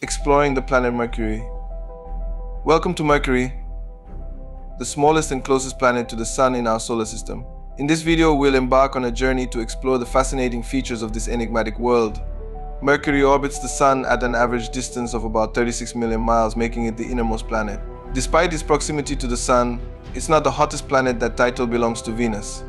Exploring the planet Mercury. Welcome to Mercury, the smallest and closest planet to the Sun in our solar system. In this video, we'll embark on a journey to explore the fascinating features of this enigmatic world. Mercury orbits the Sun at an average distance of about 36 million miles, making it the innermost planet. Despite its proximity to the Sun, it's not the hottest planet. That title belongs to Venus.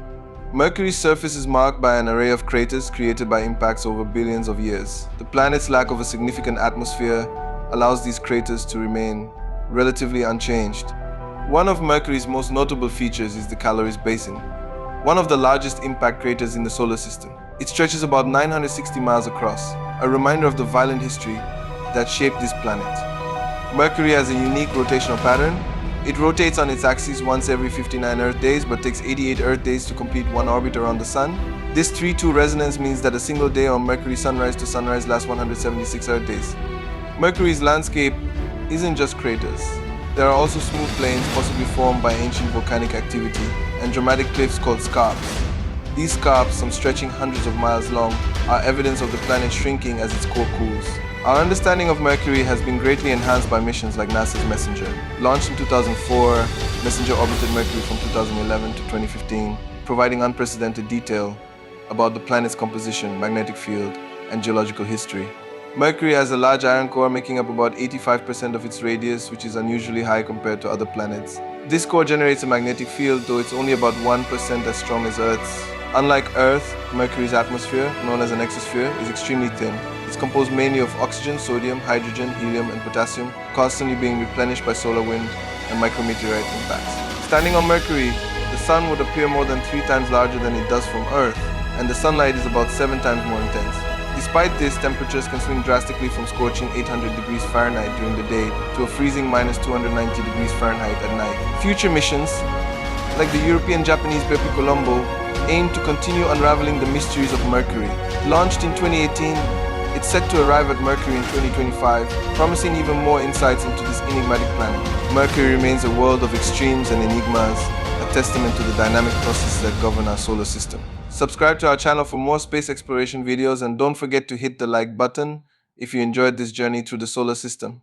Mercury's surface is marked by an array of craters created by impacts over billions of years. The planet's lack of a significant atmosphere allows these craters to remain relatively unchanged. One of Mercury's most notable features is the Caloris Basin, one of the largest impact craters in the solar system. It stretches about 960 miles across, a reminder of the violent history that shaped this planet. Mercury has a unique rotational pattern. It rotates on its axis once every 59 Earth days, but takes 88 Earth days to complete one orbit around the Sun. This 3-2 resonance means that a single day on Mercury sunrise to sunrise lasts 176 Earth days. Mercury's landscape isn't just craters. There are also smooth plains, possibly formed by ancient volcanic activity, and dramatic cliffs called scarps. These scarps, some stretching hundreds of miles long, are evidence of the planet shrinking as its core cools. Our understanding of Mercury has been greatly enhanced by missions like NASA's Messenger. Launched in 2004, Messenger orbited Mercury from 2011 to 2015, providing unprecedented detail about the planet's composition, magnetic field, and geological history. Mercury has a large iron core making up about 85% of its radius, which is unusually high compared to other planets. This core generates a magnetic field, though it's only about 1% as strong as Earth's. Unlike Earth, Mercury's atmosphere, known as an exosphere, is extremely thin. It's composed mainly of oxygen, sodium, hydrogen, helium, and potassium, constantly being replenished by solar wind and micrometeorite impacts. Standing on Mercury, the Sun would appear more than 3 times larger than it does from Earth, and the sunlight is about 7 times more intense. Despite this, temperatures can swing drastically from scorching 800 degrees Fahrenheit during the day to a freezing minus 290 degrees Fahrenheit at night. Future missions, like the European-Japanese Bepi Colombo, aim to continue unraveling the mysteries of Mercury. Launched in 2018, it's set to arrive at Mercury in 2025, promising even more insights into this enigmatic planet. Mercury remains a world of extremes and enigmas, a testament to the dynamic processes that govern our solar system. Subscribe to our channel for more space exploration videos, and don't forget to hit the like button if you enjoyed this journey through the solar system.